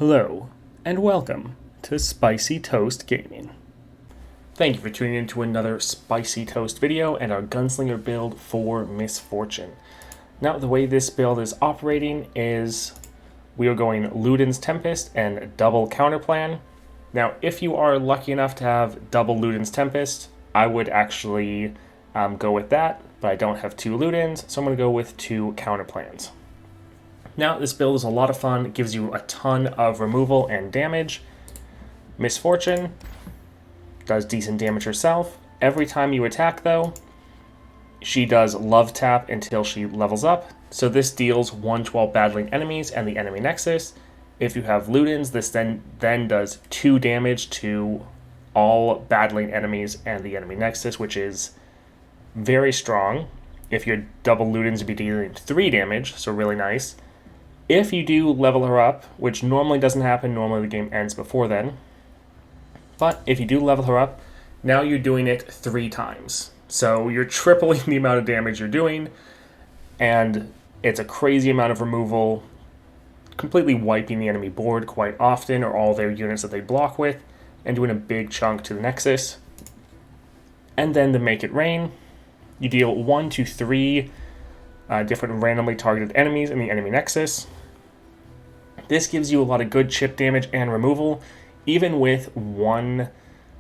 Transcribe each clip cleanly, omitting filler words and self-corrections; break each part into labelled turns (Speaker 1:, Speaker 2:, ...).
Speaker 1: Hello, and welcome to Spicy Toast Gaming. Thank you for tuning in to another Spicy Toast video and our Gunslinger build for Misfortune. Now, the way this build is operating is we are going Ludens Tempest and double counterplan. Now, if you are lucky enough to have double Ludens Tempest, I would actually go with that, but I don't have two Ludens, so I'm going to go with two counterplans. Now, this build is a lot of fun. It gives you a ton of removal and damage. Misfortune does decent damage herself. Every time you attack, though, she does love tap until she levels up. So this deals 1-12 battling enemies and the enemy nexus. If you have Ludens, this then does 2 damage to all battling enemies and the enemy nexus, which is very strong. If you're double Ludens, you'd be dealing 3 damage, so really nice. If you do level her up, which normally doesn't happen, normally the game ends before then, but if you do level her up, now you're doing it 3 times. So you're tripling the amount of damage you're doing, and it's a crazy amount of removal, completely wiping the enemy board quite often, or all their units that they block with, and doing a big chunk to the Nexus. And then to Make It Rain, you deal 1 to 3 different randomly targeted enemies in the enemy Nexus. This gives you a lot of good chip damage and removal. Even with 1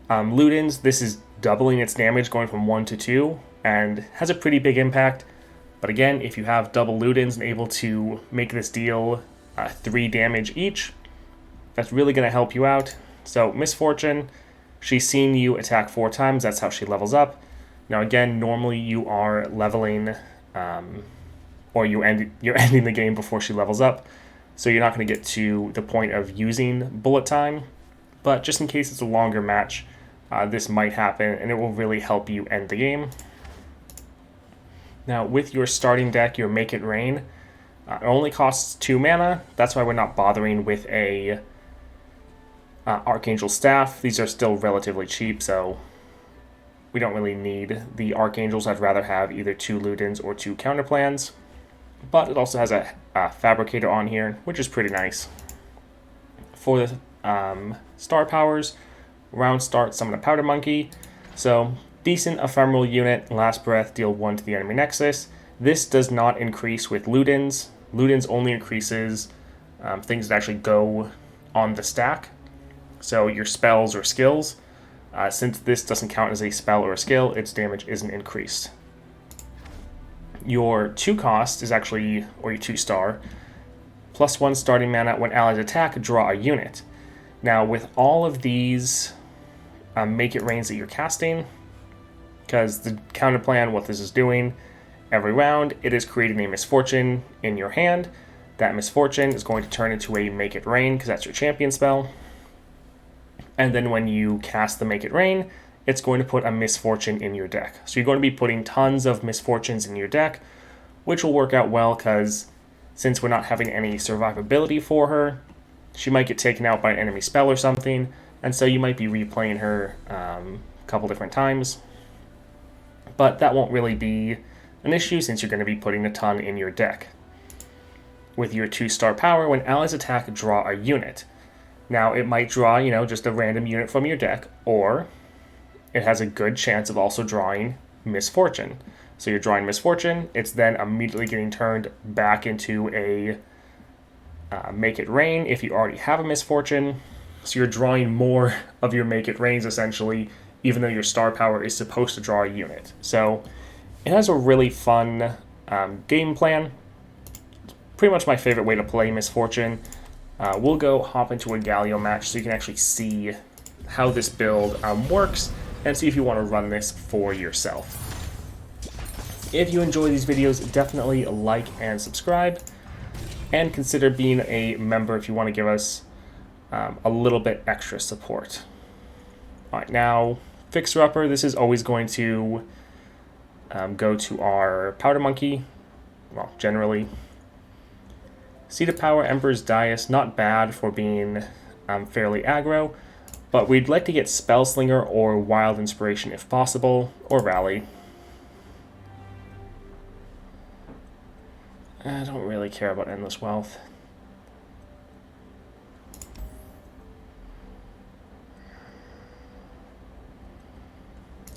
Speaker 1: Ludens, this is doubling its damage, going from 1 to 2, and has a pretty big impact. But again, if you have double Ludens and able to make this deal 3 damage each, that's really going to help you out. So Misfortune, she's seen you attack 4 times, that's how she levels up. Now again, normally you are leveling, or you're ending the game before she levels up. So you're not going to get to the point of using bullet time, but just in case it's a longer match, this might happen, and it will really help you end the game. Now, with your starting deck, your Make It Rain, it only costs 2 mana. That's why we're not bothering with a Archangel Staff. These are still relatively cheap, so we don't really need the Archangels. I'd rather have either 2 Ludens or 2 counterplans. But it also has a Fabricator on here, which is pretty nice. For the star powers, round start, summon a Powder Monkey. So, decent ephemeral unit, last breath, deal 1 to the enemy nexus. This does not increase with Ludens. Ludens only increases things that actually go on the stack. So your spells or skills. Since this doesn't count as a spell or a skill, its damage isn't increased. Your 2 cost is actually, or your 2 star, +1 starting mana. When allies attack, draw a unit. Now, with all of these Make It Rains that you're casting, because the counter plan, what this is doing, every round, it is creating a Misfortune in your hand. That Misfortune is going to turn into a Make It Rain, because that's your champion spell. And then when you cast the Make It Rain, it's going to put a Misfortune in your deck. So you're going to be putting tons of Misfortunes in your deck, which will work out well, because since we're not having any survivability for her, she might get taken out by an enemy spell or something, and so you might be replaying her a couple different times. But that won't really be an issue, since you're going to be putting a ton in your deck. With your 2-star power, when allies attack, draw a unit. Now, it might draw, just a random unit from your deck, or it has a good chance of also drawing Misfortune. So you're drawing Misfortune, it's then immediately getting turned back into a Make It Rain if you already have a Misfortune. So you're drawing more of your Make It Rains, essentially, even though your star power is supposed to draw a unit. So it has a really fun game plan. It's pretty much my favorite way to play Misfortune. We'll go hop into a Galio match so you can actually see how this build works, and see if you want to run this for yourself. If you enjoy these videos, definitely like and subscribe, and consider being a member if you want to give us a little bit extra support. Alright, now, Fixer Upper, this is always going to go to our Powder Monkey, well, generally. Seat of Power, Emperor's Dais, not bad for being fairly aggro, but we'd like to get Spellslinger or Wild Inspiration if possible, or Rally. I don't really care about Endless Wealth.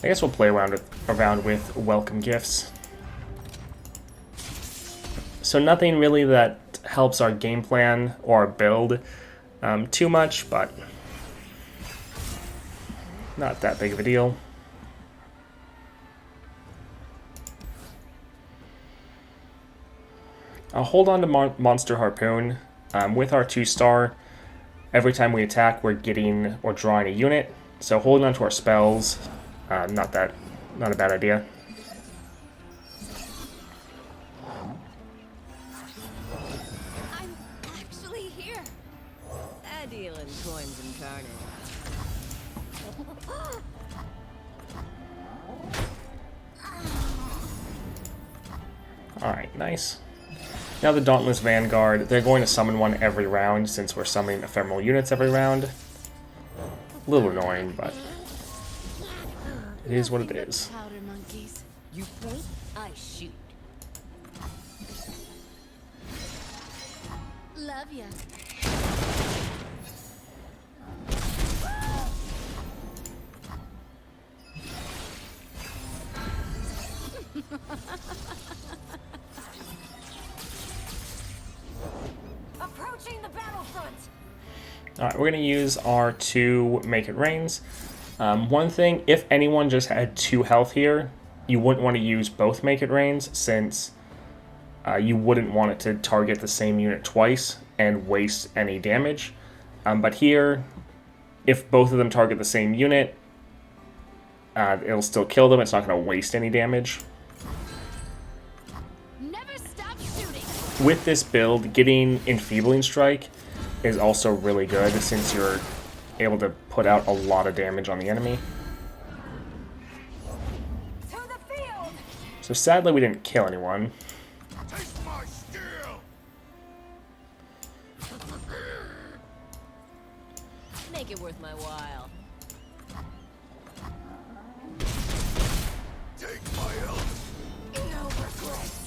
Speaker 1: I guess we'll play around with welcome gifts. So nothing really that helps our game plan or our build too much, but not that big of a deal. I'll hold on to Monster Harpoon. With our 2-star, every time we attack, we're getting or drawing a unit. So holding on to our spells, not a bad idea.
Speaker 2: I'm actually here. I deal in coins and carnage.
Speaker 1: Alright, nice. Now the Dauntless Vanguard, they're going to summon one every round since we're summoning ephemeral units every round. A little annoying, but it is what it is.
Speaker 2: Powder monkeys. You point, I shoot. Love ya. Approaching the battlefront.
Speaker 1: Alright, we're going to use our 2 Make It Rains. One thing, if anyone just had 2 health here, you wouldn't want to use both Make It Rains since you wouldn't want it to target the same unit twice and waste any damage. But here, if both of them target the same unit, it'll still kill them. It's not going to waste any damage.
Speaker 2: Never stop shooting.
Speaker 1: With this build, getting Enfeebling Strike is also really good since you're able to put out a lot of damage on the enemy.
Speaker 2: To the field.
Speaker 1: So sadly we didn't kill anyone.
Speaker 3: Taste my steel!
Speaker 2: Make it worth my while.
Speaker 3: Take my help!
Speaker 2: No regrets.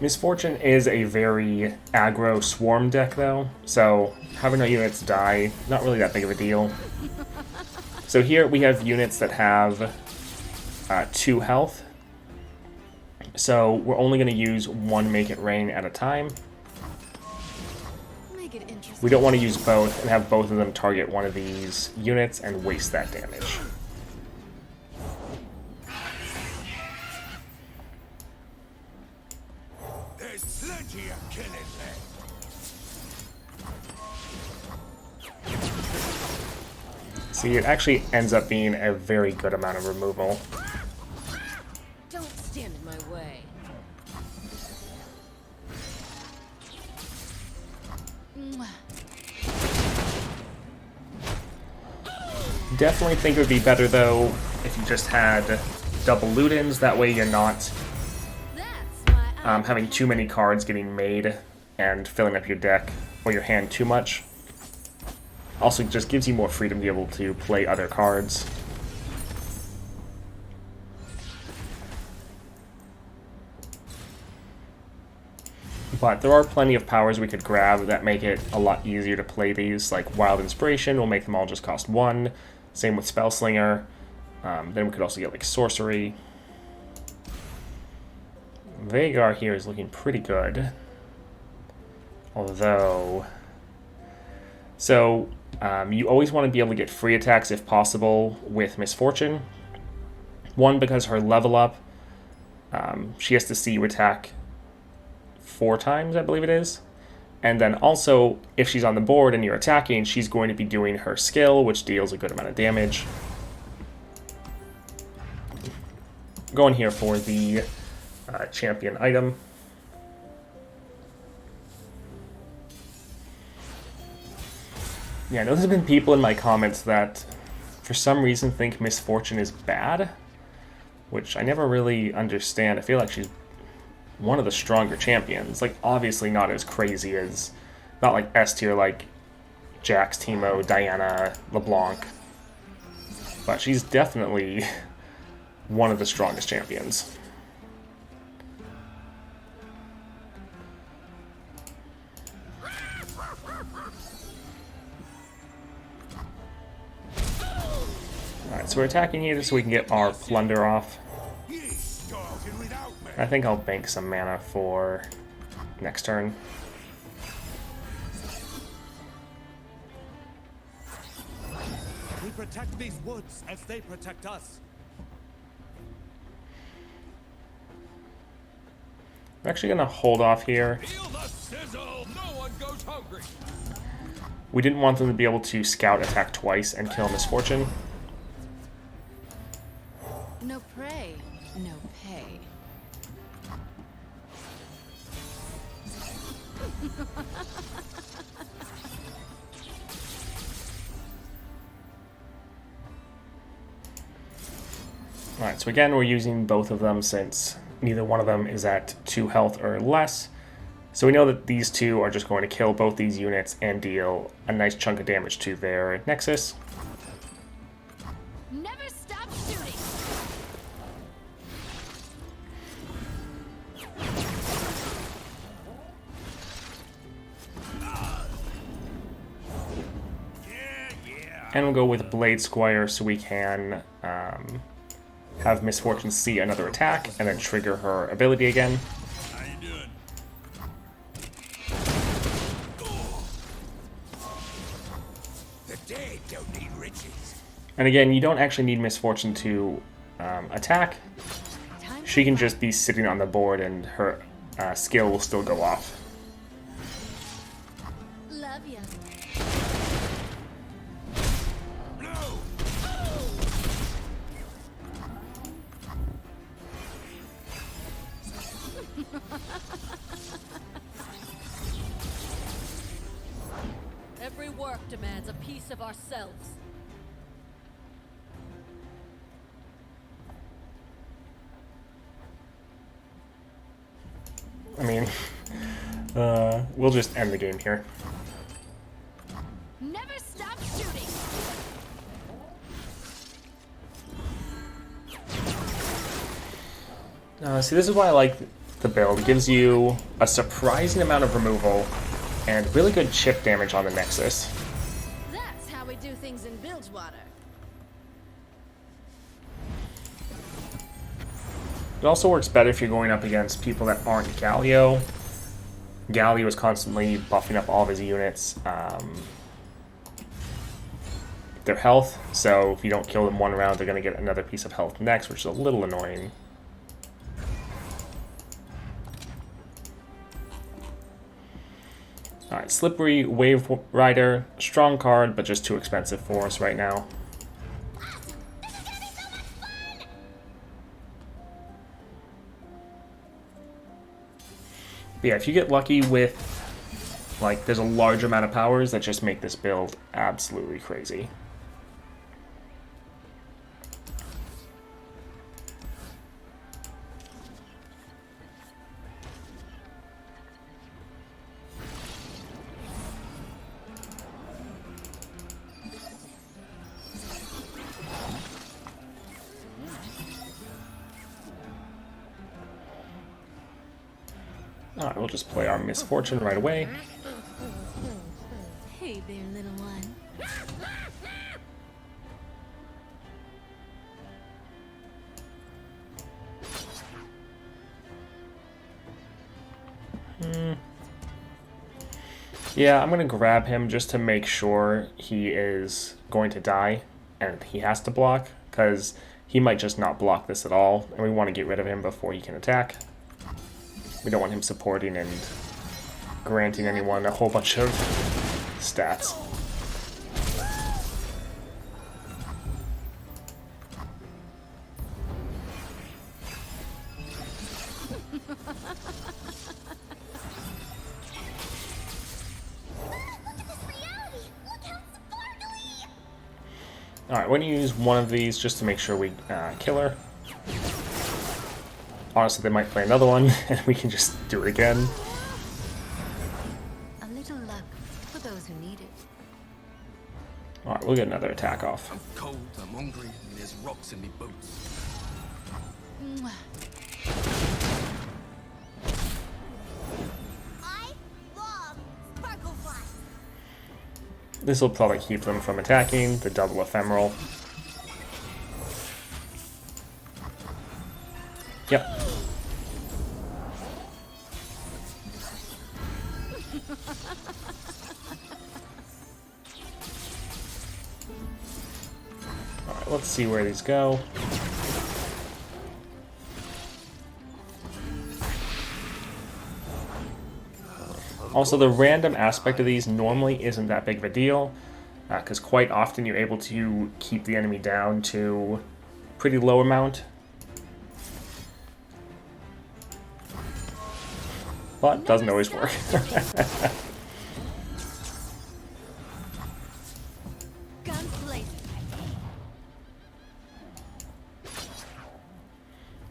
Speaker 1: Misfortune is a very aggro swarm deck though, so having our units die, not really that big of a deal. So here we have units that have 2 health, so we're only going to use 1 Make It Rain at a time.
Speaker 2: Make it interesting.
Speaker 1: We don't want to use both and have both of them target one of these units and waste that damage.
Speaker 3: There's plenty of killing left!
Speaker 1: See, it actually ends up being a very good amount of removal.
Speaker 2: Don't stand in my way. Mwah.
Speaker 1: Definitely think it would be better though if you just had double Ludens, that way you're not
Speaker 2: That's my
Speaker 1: having too many cards getting made and filling up your deck or your hand too much. Also just gives you more freedom to be able to play other cards. But there are plenty of powers we could grab that make it a lot easier to play these, like Wild Inspiration will make them all just cost 1. Same with Spellslinger. Then we could also get like Sorcery. Vagar here is looking pretty good. Although... So, you always want to be able to get free attacks if possible with Misfortune. One, because her level up, she has to see you attack 4 times, I believe it is. And then also, if she's on the board and you're attacking, she's going to be doing her skill, which deals a good amount of damage. Going here for the champion item. Yeah, I know there's been people in my comments that for some reason think Misfortune is bad, which I never really understand. I feel like she's one of the stronger champions. Like, obviously not as crazy as, not like S tier like Jax, Teemo, Diana, LeBlanc, but she's definitely one of the strongest champions. Alright, Alright, so we're attacking here so we can get our plunder off.
Speaker 3: You started without me.
Speaker 1: I think I'll bank some mana for next turn.
Speaker 4: We protect these woods as they protect us.
Speaker 1: I'm actually going to hold off here.
Speaker 3: Feel the sizzle. No one goes hungry.
Speaker 1: We didn't want them to be able to scout attack twice and kill Misfortune.
Speaker 2: No prey, no pay.
Speaker 1: Alright, so again, we're using both of them since neither one of them is at 2 health or less. So we know that these two are just going to kill both these units and deal a nice chunk of damage to their Nexus.
Speaker 2: Never stop shooting.
Speaker 1: And we'll go with Blade Squire so we can have Misfortune see another attack and then trigger her ability again.
Speaker 3: How you doing? The dead don't need riches.
Speaker 1: And again, you don't actually need Misfortune to attack.
Speaker 2: Time
Speaker 1: She can just be sitting on the board and her skill will still go off.
Speaker 2: love ya.
Speaker 3: No.
Speaker 2: Every work demands a piece of ourselves.
Speaker 1: I mean, we'll just end the game here.
Speaker 2: Never stop shooting.
Speaker 1: See, this is why I like the build. It gives you a surprising amount of removal and really good chip damage on the Nexus.
Speaker 2: That's how we do things in Bilgewater.
Speaker 1: It also works better if you're going up against people that aren't Galio. Galio is constantly buffing up all of his units, their health, so if you don't kill them one round, they're going to get another piece of health next, which is a little annoying. Alright, Slippery Wave Rider, strong card, but just too expensive for us right now. But yeah, if you get lucky with, like, there's a large amount of powers that just make this build absolutely crazy. Alright, we'll just play our Misfortune right away.
Speaker 2: Hey there, little one.
Speaker 1: Yeah, I'm gonna grab him just to make sure he is going to die and he has to block, because he might just not block this at all, and we want to get rid of him before he can attack. We don't want him supporting and granting anyone a whole bunch of stats. Alright, we're going to use one of these just to make sure we kill her. Honestly, they might play another one, and we can just do it again.
Speaker 2: A little luck for those who need it.
Speaker 1: Alright, we'll get another attack off.
Speaker 5: I'm cold, I'm hungry, and there's rocks in me boots.
Speaker 2: Mwah.
Speaker 6: I love sparkle flies.
Speaker 1: This will probably keep them from attacking, the double ephemeral. Yep. Alright, let's see where these go. Also, the random aspect of these normally isn't that big of a deal, because quite often you're able to keep the enemy down to a pretty low amount. But it doesn't always work.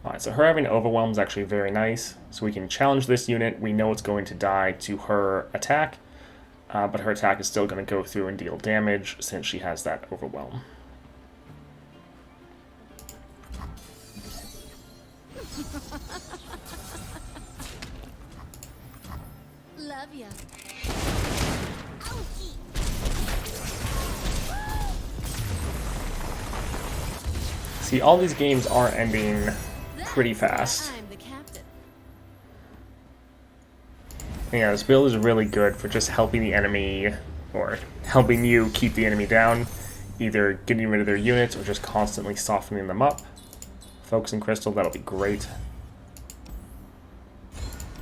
Speaker 1: Alright, so her having overwhelm is actually very nice. So we can challenge this unit. We know it's going to die to her attack, but her attack is still going to go through and deal damage since she has that overwhelm.
Speaker 2: Love ya.
Speaker 1: See, all these games are ending pretty fast.
Speaker 2: I'm the captain.
Speaker 1: Yeah, this build is really good for just helping the enemy, or helping you keep the enemy down, either getting rid of their units or just constantly softening them up. Focusing Crystal, that'll be great.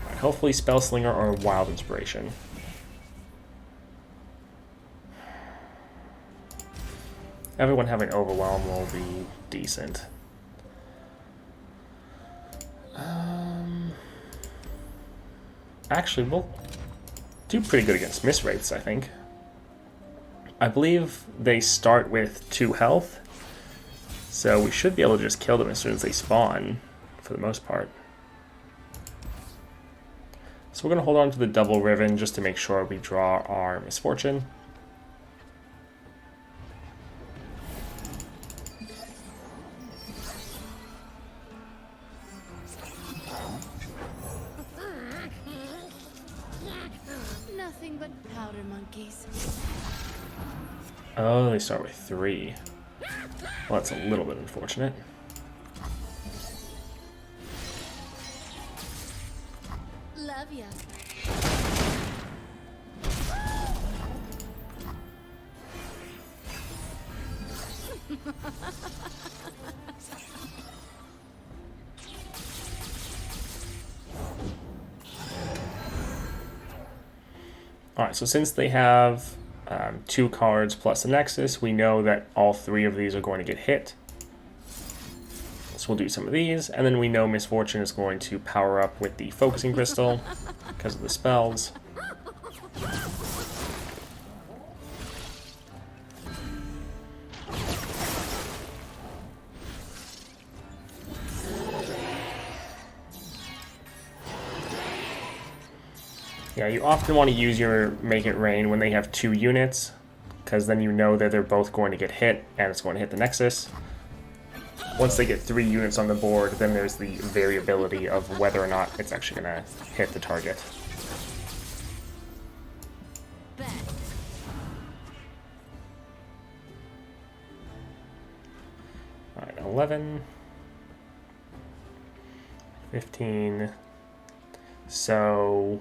Speaker 1: Right, hopefully Spellslinger or Wild Inspiration. Everyone having Overwhelm will be decent. Actually, we'll do pretty good against Miss Wraiths, I think. I believe they start with 2 health, so we should be able to just kill them as soon as they spawn, for the most part. So we're going to hold on to the double Riven just to make sure we draw our Misfortune.
Speaker 2: Nothing but powder monkeys.
Speaker 1: Oh, they start with 3. Well, that's a little bit unfortunate.
Speaker 2: Love ya.
Speaker 1: Alright, so since they have 2 cards plus a Nexus, we know that all 3 of these are going to get hit. So we'll do some of these, and then we know Misfortune is going to power up with the Focusing Crystal because of the spells. Yeah, you often want to use your Make It Rain when they have 2 units, because then you know that they're both going to get hit, and it's going to hit the Nexus. Once they get 3 units on the board, then there's the variability of whether or not it's actually going to hit the target. Alright, 11, 15, so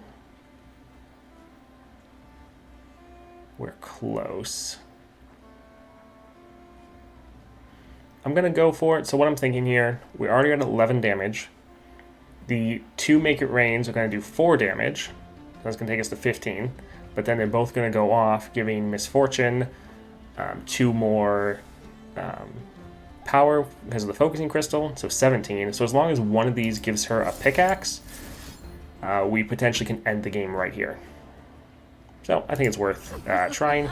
Speaker 1: we're close. I'm going to go for it. So what I'm thinking here, we already got 11 damage. The 2 Make It Rains are going to do 4 damage. That's going to take us to 15. But then they're both going to go off, giving Misfortune 2 more power because of the Focusing Crystal, so 17. So as long as one of these gives her a pickaxe, we potentially can end the game right here. So I think it's worth trying.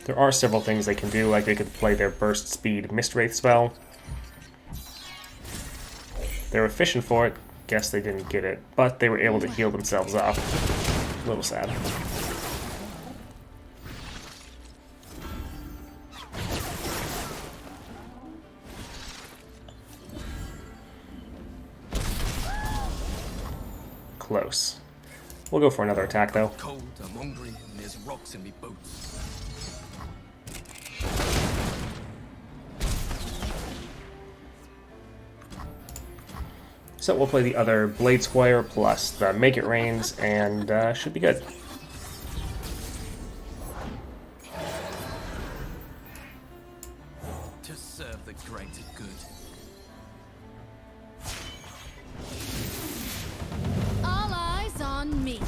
Speaker 1: There are several things they can do, like they could play their Burst Speed Mistwraith spell. They're efficient for it. Guess they didn't get it, but they were able to heal themselves up. A little sad. Close. We'll go for another attack, though.
Speaker 5: Cold, I'm hungry, and there's rocks in me boots.
Speaker 1: So we'll play the other Blade Squire plus the Make It Rains, and should be good.
Speaker 5: To serve the greater good.
Speaker 2: All eyes on me.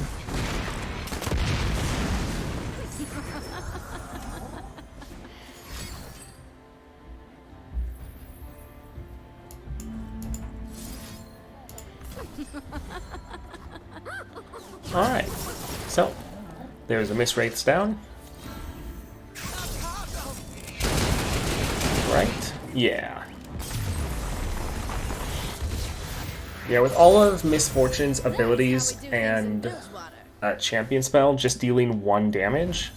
Speaker 1: Alright, so there's a miss rates down. Right? Yeah. Yeah, with all of Miss Fortune's abilities and champion spell just dealing 1 damage,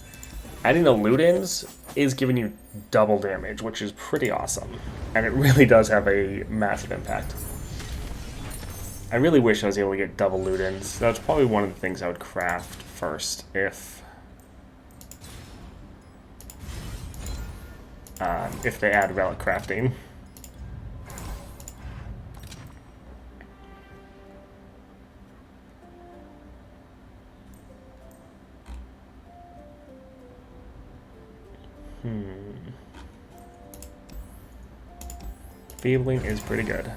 Speaker 1: adding the Ludens is giving you double damage, which is pretty awesome. And it really does have a massive impact. I really wish I was able to get double Ludens. That's probably one of the things I would craft first if they add relic crafting. Feebling is pretty good.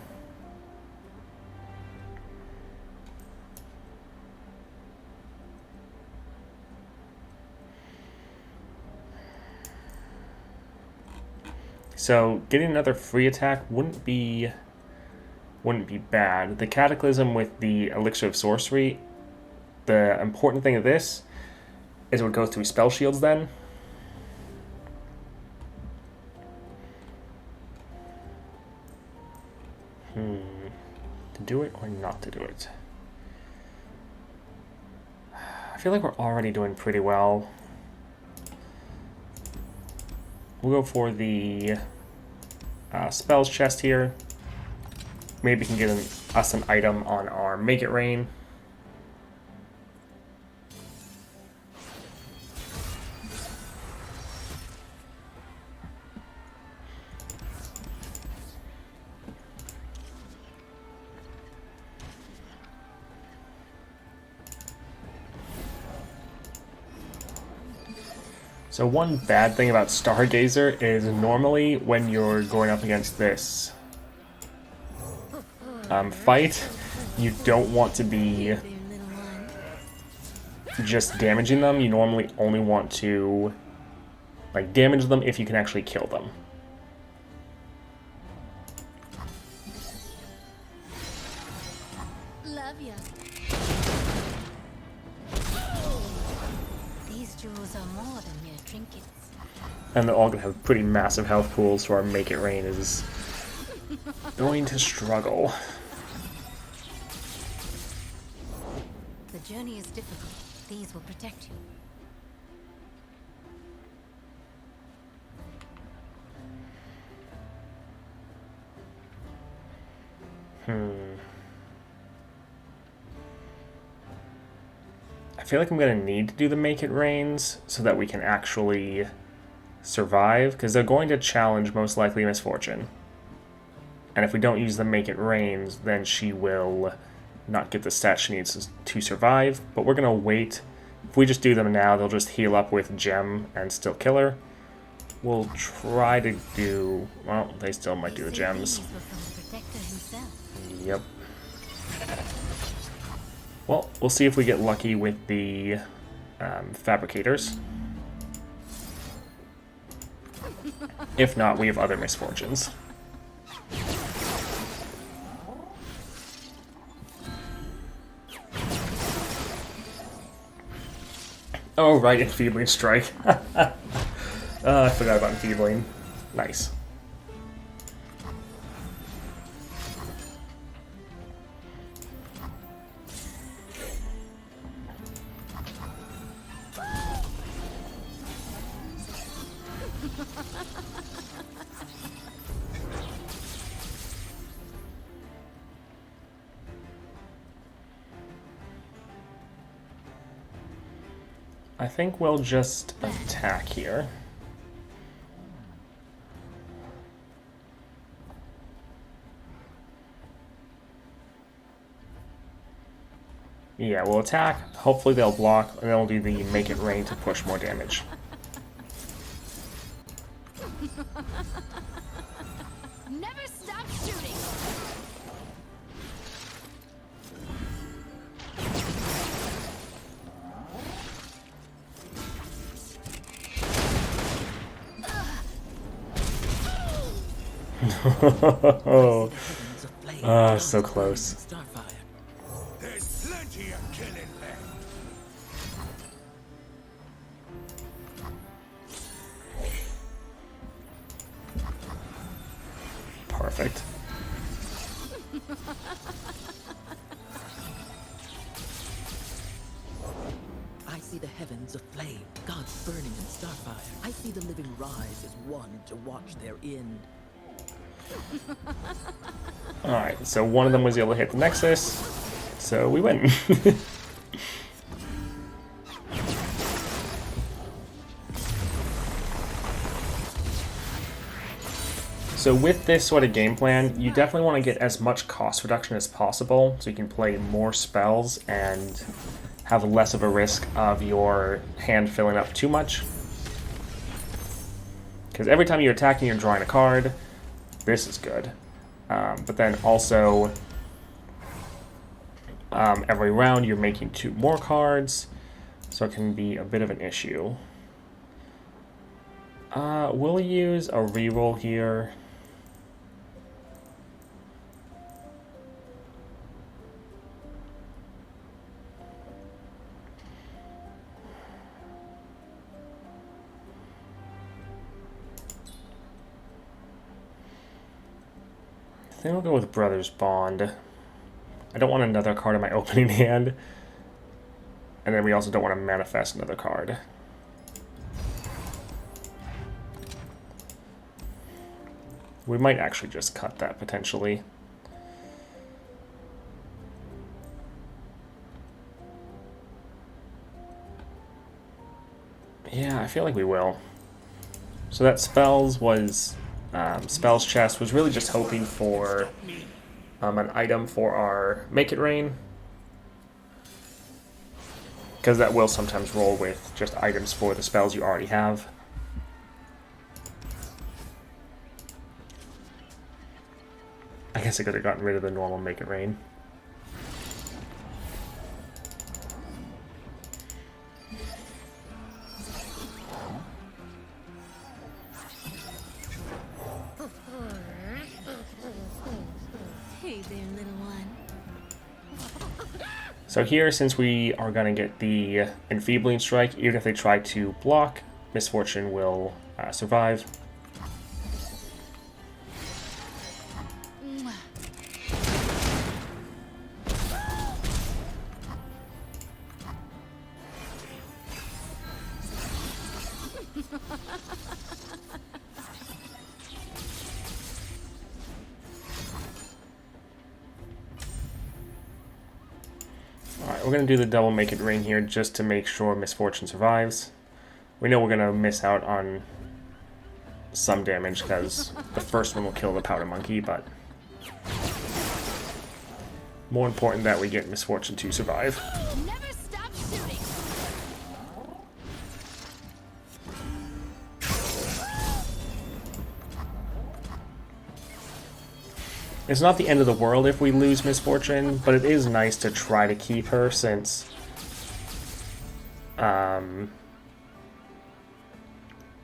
Speaker 1: So getting another free attack wouldn't be bad. The Cataclysm with the Elixir of Sorcery, the important thing of this is it would go through spell shields then. To do it or not to do it? I feel like we're already doing pretty well. We'll go for the spells chest here. Maybe we can get us an item on our Make It Rain. So one bad thing about Stargazer is normally when you're going up against this fight, you don't want to be just damaging them. You normally only want to like damage them if you can actually kill them.
Speaker 2: Love ya. These jewels are more than mere trinkets.
Speaker 1: And they're all going to have pretty massive health pools, so our Make It Rain is going to struggle.
Speaker 2: The journey is difficult. These will protect you.
Speaker 1: I feel like I'm going to need to do the Make It Rains so that we can actually survive, because they're going to challenge most likely Misfortune. And if we don't use the Make It Rains, then she will not get the stats she needs to survive. But we're going to wait. If we just do them now, they'll just heal up with Gem and still kill her. We'll try to do... well, they still might do the gems. Yep. Well, we'll see if we get lucky with the fabricators. If not, we have other misfortunes. Oh, right, Enfeebling Strike. I forgot about Enfeebling. Nice. I think we'll just attack here. Yeah, we'll attack. Hopefully they'll block, and then we'll do the make it rain to push more damage.
Speaker 2: Never stop shooting.
Speaker 1: Oh, so close.
Speaker 5: Starfire.
Speaker 3: There's plenty of killing left.
Speaker 1: Perfect.
Speaker 7: I see the heavens aflame, gods burning in starfire. I see the living rise as one to watch their end.
Speaker 1: Alright, so one of them was able to hit the Nexus, so we win. So with this sort of game plan, you definitely want to get as much cost reduction as possible so you can play more spells and have less of a risk of your hand filling up too much. Because every time you're attacking, you're drawing a card. This is good. But then also, every round you're making 2 more cards, so it can be a bit of an issue. We'll use a reroll here. I think we'll go with Brothers Bond. I don't want another card in my opening hand. And then we also don't want to manifest another card. We might actually just cut that potentially. Yeah, I feel like we will. So that spells was... spells chest was really just hoping for an item for our Make It Rain, because that will sometimes roll with just items for the spells you already have. I guess I could have gotten rid of the normal Make It Rain.
Speaker 2: Hey there, little one.
Speaker 1: So here, since we are going to get the Enfeebling Strike, even if they try to block, Misfortune will survive. Alright, we're going to do the double Make It Rain here just to make sure Misfortune survives. We know we're going to miss out on some damage because the first one will kill the Powder Monkey, but more important that we get Misfortune to survive.
Speaker 2: Never stop shooting.
Speaker 1: It's not the end of the world if we lose Misfortune, but it is nice to try to keep her since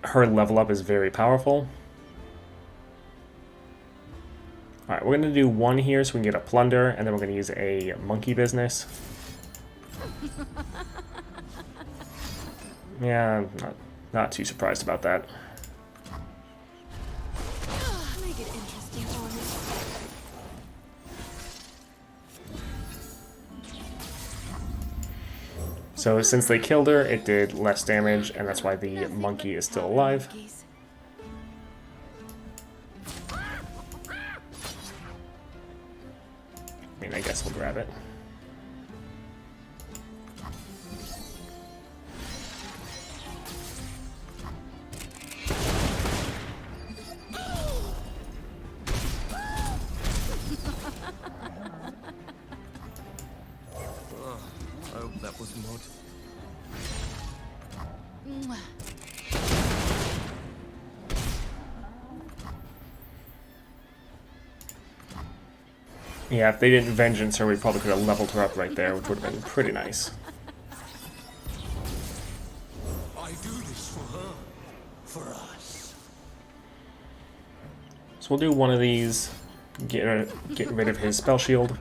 Speaker 1: her level up is very powerful. Alright, we're going to do 1 here so we can get a Plunder, and then we're going to use a Monkey Business. Yeah, not too surprised about that.
Speaker 2: Make it interesting for me.
Speaker 1: So since they killed her, it did less damage, and that's why the monkey is still alive. I mean, I guess we'll grab it.
Speaker 5: that was mud.
Speaker 1: Yeah, if they didn't vengeance her, we probably could have leveled her up right there, which would have been pretty nice.
Speaker 3: I do this for her. For us.
Speaker 1: So we'll do one of these, get rid of his spell shield.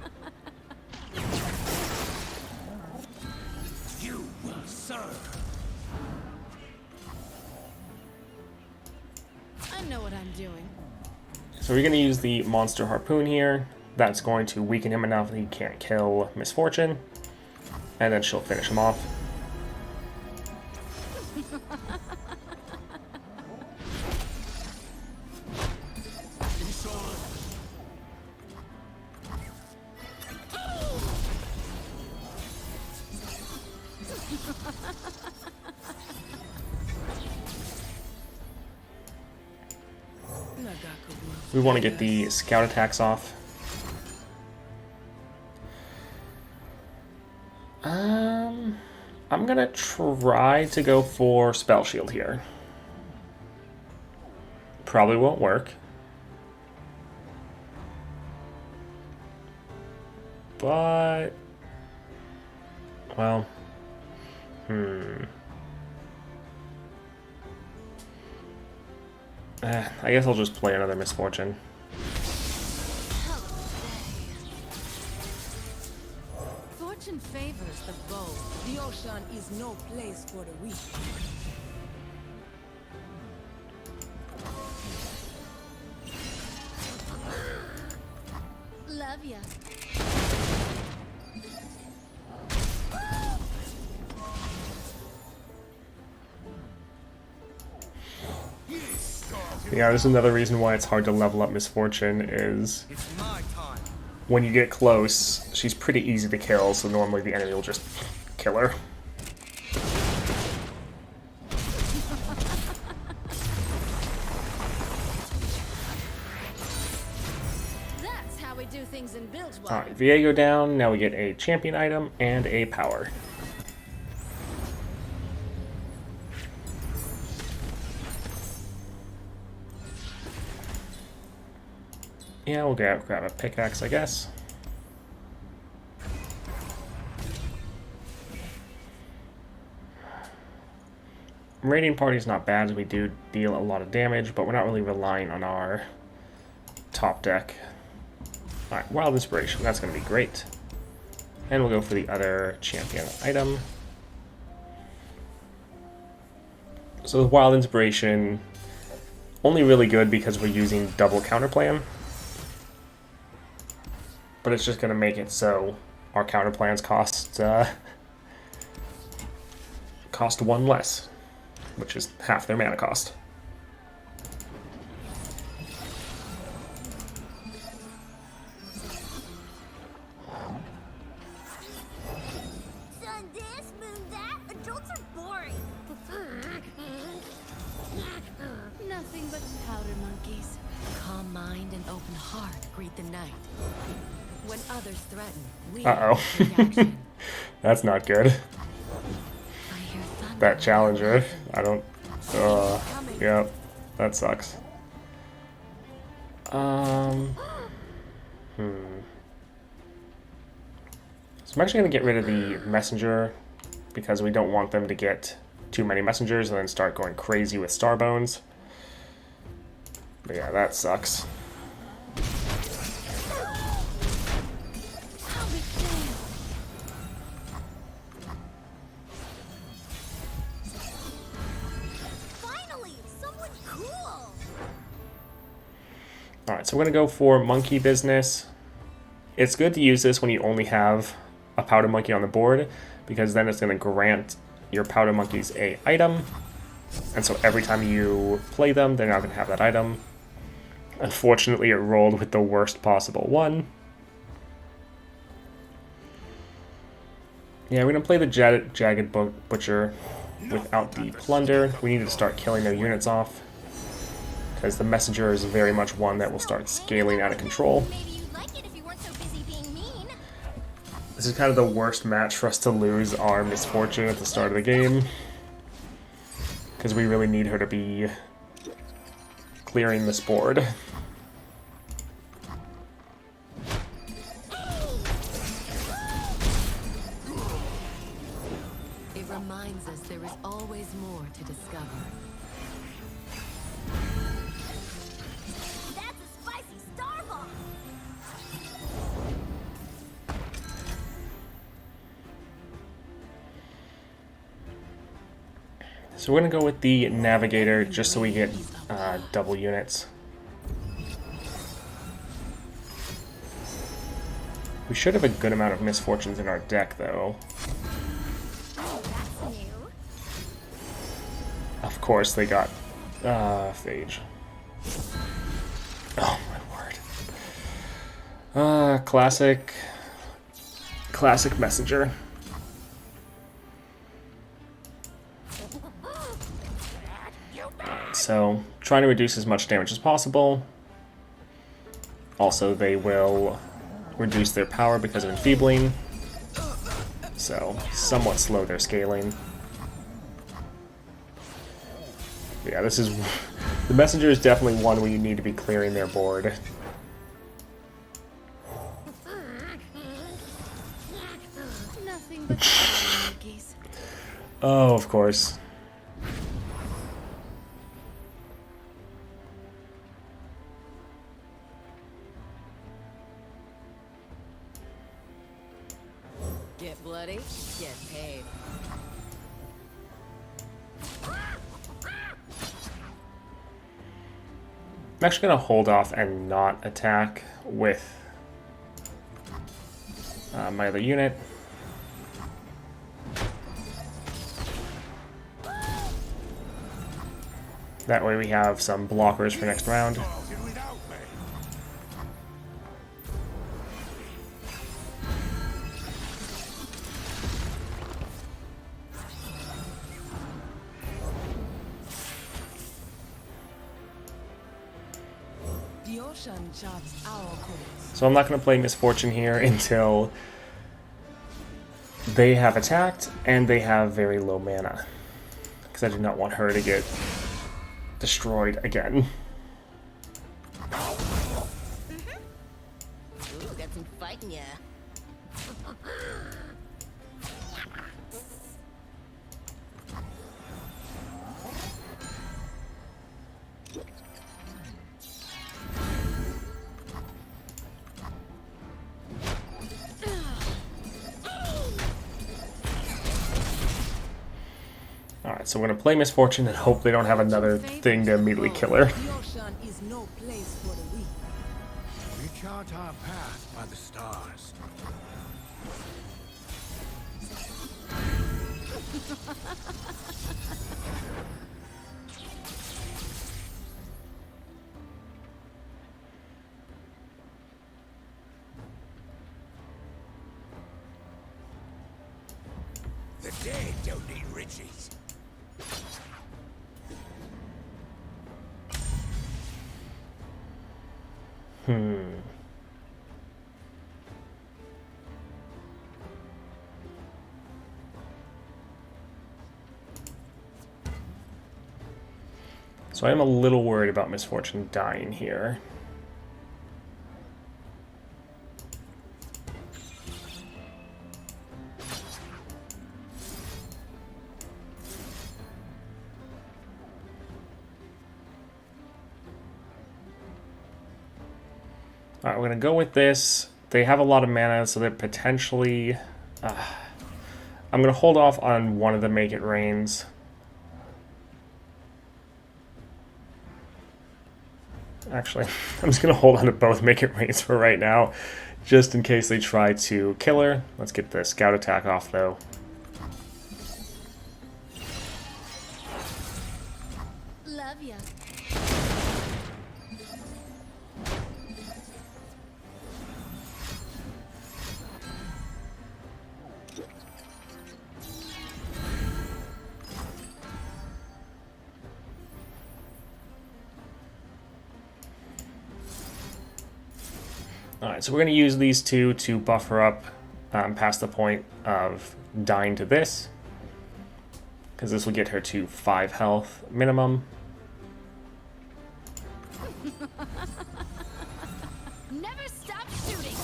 Speaker 3: You will serve.
Speaker 2: I know what I'm doing.
Speaker 1: So we're going to use the monster harpoon here. That's going to weaken him enough that he can't kill Misfortune. And then she'll finish him off. We want to get the scout attacks off. I'm gonna try to go for spell shield here. Probably won't work. But, well, I guess I'll just play another Misfortune.
Speaker 2: Fortune favors the bold.
Speaker 8: The ocean is no place for the weak.
Speaker 6: Love ya.
Speaker 1: Yeah, there's another reason why it's hard to level up Misfortune is
Speaker 5: It's my time.
Speaker 1: when you get close, she's pretty easy to kill, so normally the enemy will just kill her.
Speaker 2: That's how we do things in Bilgewater.
Speaker 1: Alright, Viego down, now we get a champion item and a power. Yeah, we'll grab a pickaxe, I guess. Raiding party's not bad, as we do deal a lot of damage, but we're not really relying on our top deck. Alright, Wild Inspiration, that's going to be great. And we'll go for the other champion item. So the Wild Inspiration, only really good because we're using double counterplan. But it's just going to make it so our counterplans cost one less, which is half their mana cost.
Speaker 6: Sun this, moon that. Adults are boring.
Speaker 2: Nothing but powder monkeys.
Speaker 7: Calm mind and open heart greet the night. When others threaten, we
Speaker 1: Uh-oh.
Speaker 7: take action.
Speaker 1: That's not good.
Speaker 7: I hear thunder.
Speaker 1: That challenger, I don't... yeah, that sucks. So I'm actually going to get rid of the messenger because we don't want them to get too many messengers and then start going crazy with Starbones. But yeah, that sucks.
Speaker 2: I'll be damned.
Speaker 6: Finally, someone cool.
Speaker 1: Alright, so we're going to go for Monkey Business. It's good to use this when you only have a Powder Monkey on the board, because then it's going to grant your Powder Monkeys a item, and so every time you play them, they're not going to have that item. Unfortunately, it rolled with the worst possible one. Yeah, we're going to play the Jagged Butcher without the Plunder. We need to start killing their units off, because the Messenger is very much one that will start scaling out of control.
Speaker 6: Maybe you'd like it if you weren't so busy being mean.
Speaker 1: This is kind of the worst match for us to lose our Misfortune at the start of the game. Because we really need her to be clearing this board.
Speaker 2: It reminds us there is always more to discover.
Speaker 6: That's a spicy star bomb.
Speaker 1: So we're going to go with the Navigator just so we get double units. We should have a good amount of Misfortunes in our deck, though.
Speaker 6: Oh, that's new.
Speaker 1: Of course, they got Phage. Oh my word. Classic Messenger. So, trying to reduce as much damage as possible. Also, they will reduce their power because of enfeebling. So, somewhat slow their scaling. Yeah, this is... The Messenger is definitely one where you need to be clearing their board.
Speaker 2: Nothing but monkeys.
Speaker 1: Oh, of course.
Speaker 2: Get bloody, get paid.
Speaker 1: I'm actually going to hold off and not attack with my other unit. That way we have some blockers for next round.
Speaker 4: Started without me.
Speaker 8: The ocean charts our course.
Speaker 1: So I'm not going to play Misfortune here until they have attacked and they have very low mana. Because I do not want her to get destroyed again.
Speaker 2: Ooh, got some fight in ya.
Speaker 1: Alright, so we're going to play Misfortune and hope they don't have another thing to immediately kill her.
Speaker 8: The ocean is no place for the weak.
Speaker 3: We chart our path by the stars. The dead don't need riches.
Speaker 1: So I am a little worried about Misfortune dying here. Alright, we're going to go with this. They have a lot of mana, so they're potentially... I'm going to hold off on one of the Make It Rains. Actually, I'm just going to hold on to both Make It Rains for right now, just in case they try to kill her. Let's get the Scout attack off, though.
Speaker 6: Love ya.
Speaker 1: Alright, so we're going to use these two to buff her up past the point of dying to this, because this will get her to 5 health minimum.
Speaker 6: Never stop shooting.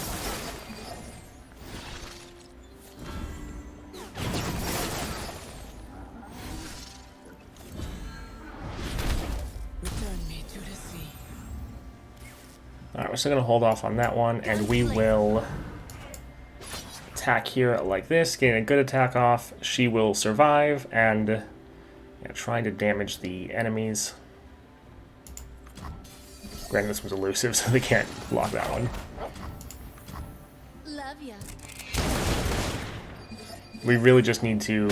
Speaker 8: Return me to the sea.
Speaker 1: Alright, we're still going to hold off on that one, and we will attack here like this, getting a good attack off. She will survive, and trying to damage the enemies. Granted, this one's elusive, so they can't block that one.
Speaker 6: Love ya.
Speaker 1: We really just need to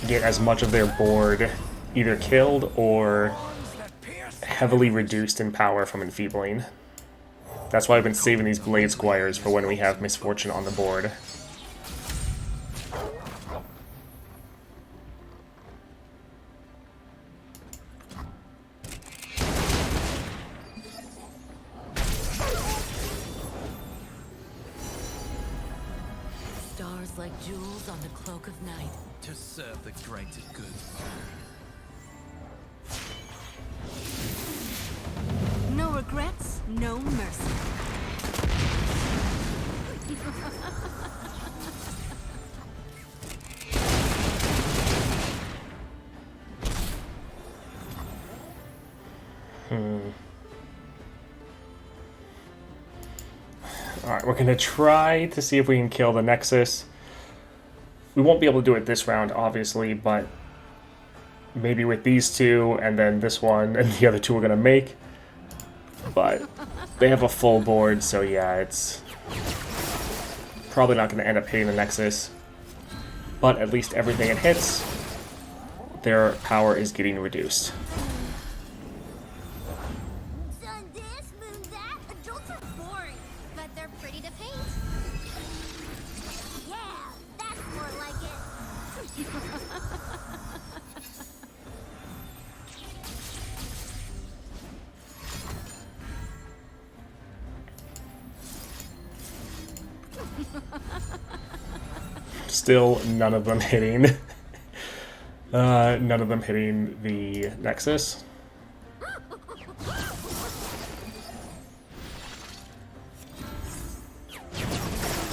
Speaker 1: get as much of their board either killed or heavily reduced in power from enfeebling. That's why I've been saving these Blade Squires for when we have Misfortune on the board.
Speaker 2: Stars like jewels on the cloak of night.
Speaker 5: To serve the greater good.
Speaker 2: No regrets, no mercy.
Speaker 1: Alright, we're going to try to see if we can kill the Nexus. We won't be able to do it this round, obviously, but maybe with these two, and then this one, and the other two we're going to make. But they have a full board, so yeah, it's probably not going to end up hitting the Nexus. But at least everything it hits, their power is getting reduced.
Speaker 6: Sun this, moon that. Adults are boring, but they're pretty to paint. Yeah, that's more like it.
Speaker 1: Still none of them hitting. None of them hitting the Nexus.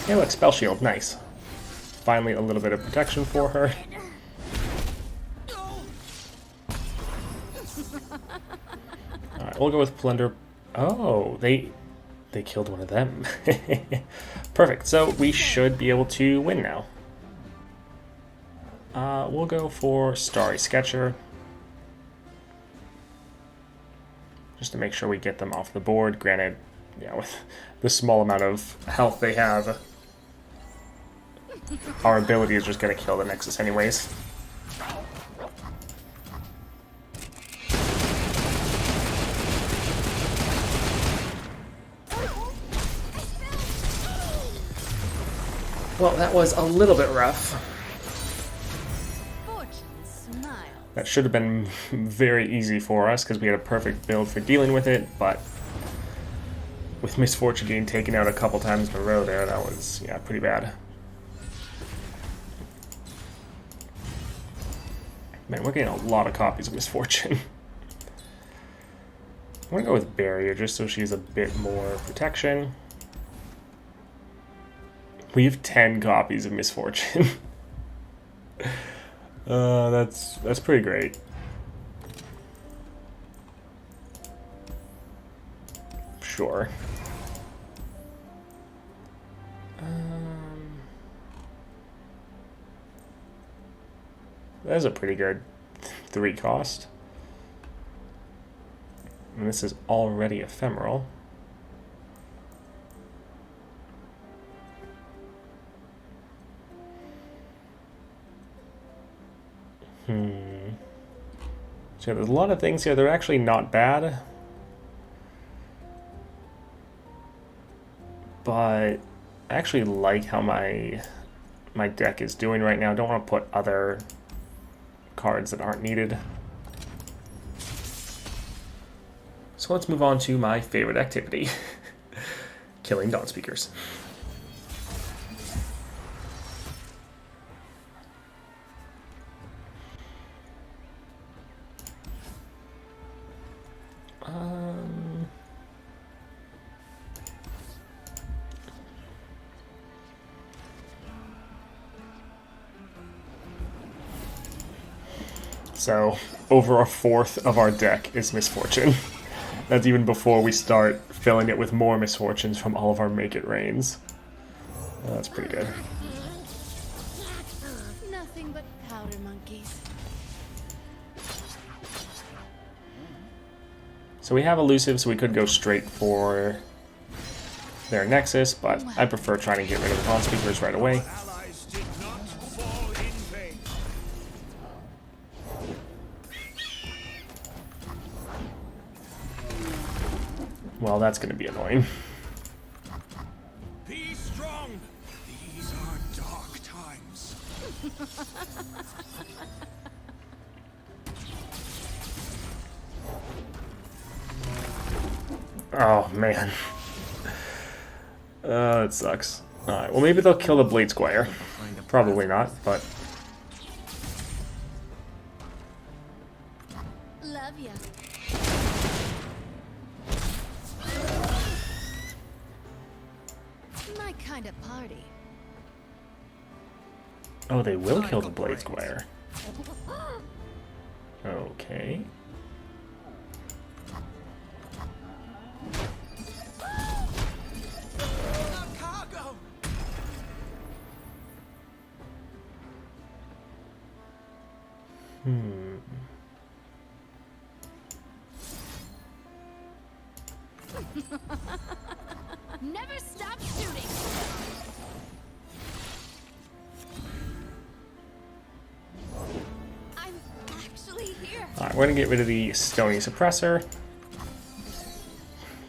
Speaker 1: Hey look, Spell Shield, nice. Finally a little bit of protection for her. Alright, we'll go with Plunder. Oh, they killed one of them. Perfect, so we should be able to win now. We'll go for Starry Sketcher. Just to make sure we get them off the board. Granted, yeah, with the small amount of health they have, our ability is just going to kill the Nexus anyways. Well, that was a little bit rough.
Speaker 2: Fortune smile.
Speaker 1: That should have been very easy for us because we had a perfect build for dealing with it, but with Misfortune getting taken out a couple times in a row there, that was, yeah, pretty bad. Man, we're getting a lot of copies of Misfortune. I'm going to go with Barrier just so she has a bit more protection. We have 10 copies of Misfortune. That's pretty great. Sure. That is a pretty good 3 cost. And this is already ephemeral. So there's a lot of things here. They're actually not bad. But I actually like how my deck is doing right now. I don't want to put other cards that aren't needed. So let's move on to my favorite activity. Killing Dawn Speakers. So over a fourth of our deck is Misfortune. That's even before we start filling it with more Misfortunes from all of our Make It Rains. That's pretty good.
Speaker 2: Nothing but powder monkeys.
Speaker 1: So we have Elusive, so we could go straight for their Nexus, but I prefer trying to get rid of the Pawn Speakers right away.
Speaker 4: Allies did not fall in vain.
Speaker 1: Well, that's going to be annoying.
Speaker 4: Be strong. These are dark times.
Speaker 1: Oh, man. It sucks. Alright, well maybe they'll kill the Blade Squire. Probably not, but...
Speaker 2: Love ya. My kind of party.
Speaker 1: Oh, they will kill the Blade Squire. Okay.
Speaker 5: Cargo!
Speaker 2: Never stop shooting. I'm actually here.
Speaker 1: Alright, we're gonna get rid of the Stony Suppressor.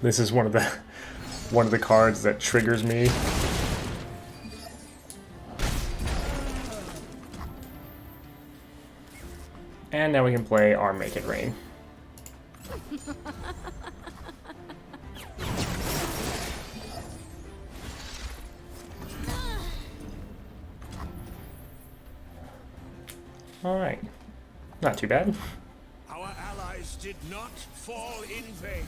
Speaker 1: This is one of the cards that triggers me. And now we can play our Make It Rain. Alright. Not too bad.
Speaker 4: Our allies did not fall in vain.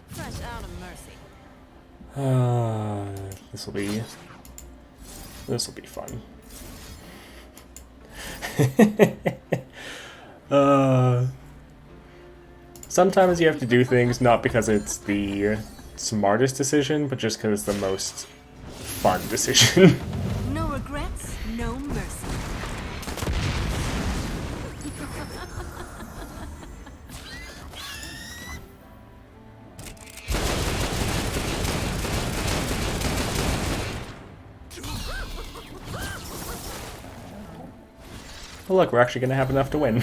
Speaker 2: Fresh out of mercy.
Speaker 1: This will be fun. Sometimes you have to do things not because it's the smartest decision, but just because it's the most fun decision.
Speaker 2: No regrets, no mercy.
Speaker 1: Well, look, we're actually going to have enough to win.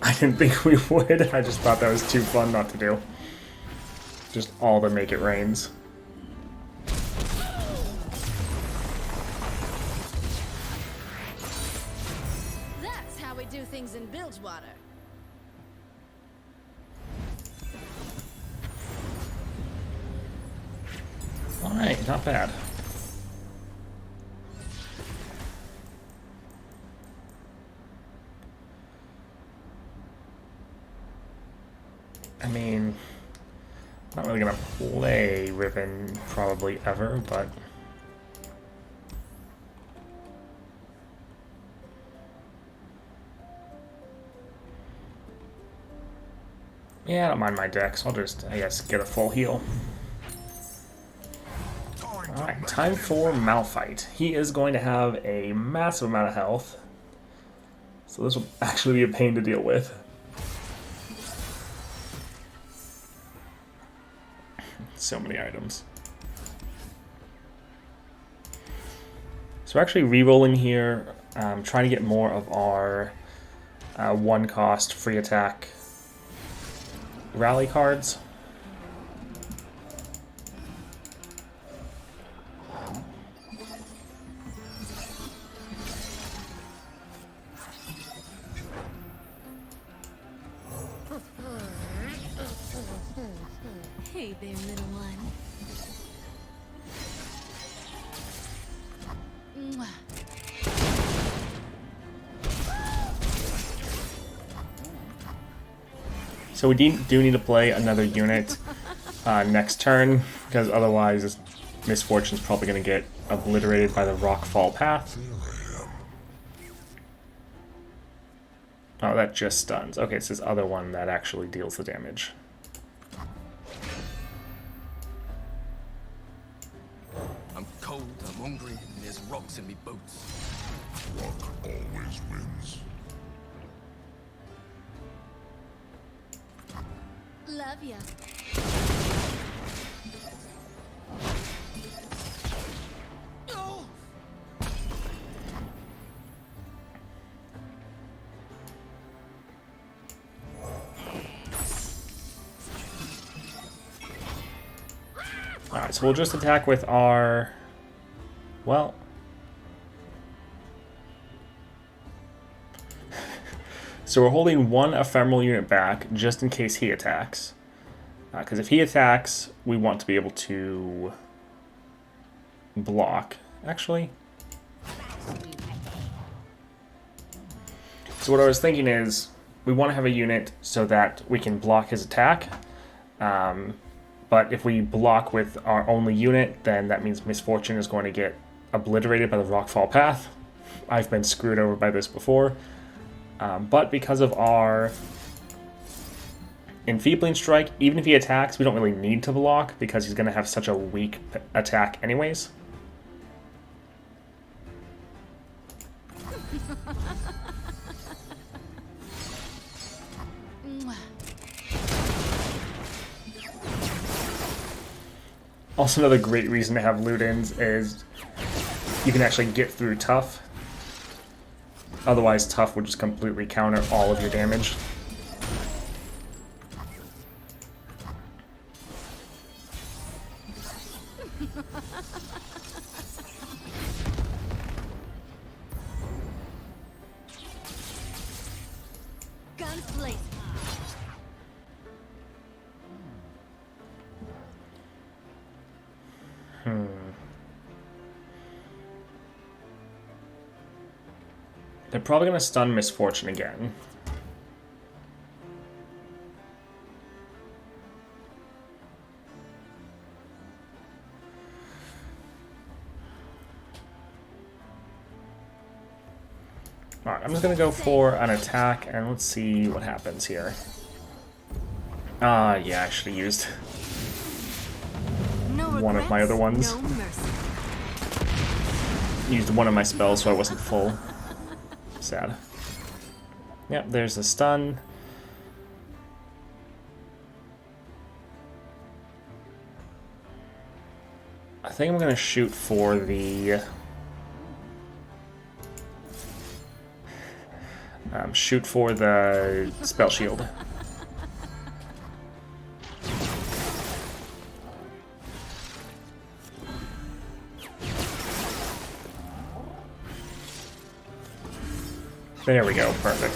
Speaker 1: I didn't think we would. I just thought that was too fun not to do. Just all the Make It Rains.
Speaker 2: That's how we do things in Bilgewater.
Speaker 1: Alright, not bad. I mean, I'm not really gonna play Ribbon probably ever, but yeah, I don't mind my decks. I'll just, I guess, get a full heal. Alright, time for Malphite. He is going to have a massive amount of health, so this will actually be a pain to deal with. So many items. So we're actually re-rolling here, trying to get more of our one cost free attack rally cards.
Speaker 2: Hey there, little one. Mwah.
Speaker 1: So we do need to play another unit next turn, because otherwise Misfortune's probably going to get obliterated by the Rockfall Path. Oh, that just stuns. Okay, it's this other one that actually deals the damage.
Speaker 5: I'm cold, I'm hungry, and there's rocks in me boots.
Speaker 3: Luck always wins.
Speaker 6: Love ya.
Speaker 1: Alright, so we'll just attack with our... Well... So we're holding one ephemeral unit back, just in case he attacks. Because if he attacks, we want to be able to... block. Actually... So what I was thinking is, we want to have a unit so that we can block his attack. But if we block with our only unit, then that means Misfortune is going to get obliterated by the Rockfall Path. I've been screwed over by this before. But because of our Enfeebling Strike, even if he attacks, we don't really need to block because he's going to have such a weak attack anyways. Also, another great reason to have Ludens is you can actually get through Tough. Otherwise, Tough would just completely counter all of your damage.
Speaker 6: Guns blazing.
Speaker 1: They're probably going to stun Misfortune again. Alright, I'm just going to go for an attack, and let's see what happens here. Yeah, I should have used one of my other ones.
Speaker 6: No mercy.
Speaker 1: Used one of my spells so I wasn't full. Sad. Yep, there's the stun. I think I'm going to shoot for the... shoot for the spell shield. There we go, perfect.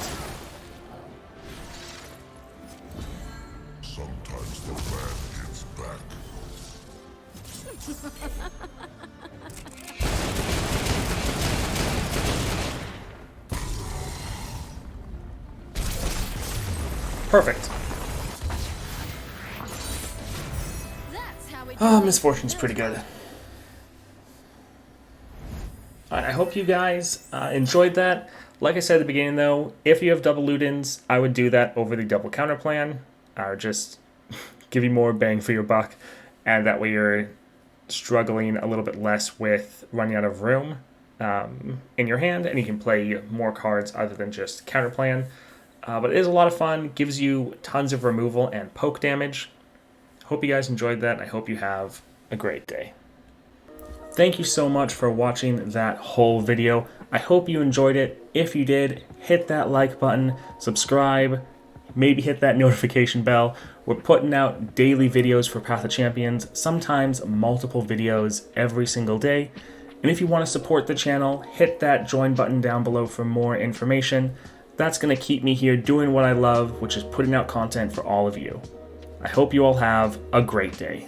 Speaker 3: Sometimes the man gives back.
Speaker 1: Perfect.
Speaker 6: That's how it
Speaker 1: Oh, Misfortune's pretty good. Alright, I hope you guys enjoyed that. Like I said at the beginning, though, if you have double Ludens, I would do that over the double counter plan. Just give you more bang for your buck, and that way you're struggling a little bit less with running out of room in your hand, and you can play more cards other than just counter plan. But it is a lot of fun, gives you tons of removal and poke damage. Hope you guys enjoyed that, and I hope you have a great day. Thank you so much for watching that whole video. I hope you enjoyed it. If you did, hit that like button, subscribe, maybe hit that notification bell. We're putting out daily videos for Path of Champions, sometimes multiple videos every single day. And if you want to support the channel, hit that join button down below for more information. That's going to keep me here doing what I love, which is putting out content for all of you. I hope you all have a great day.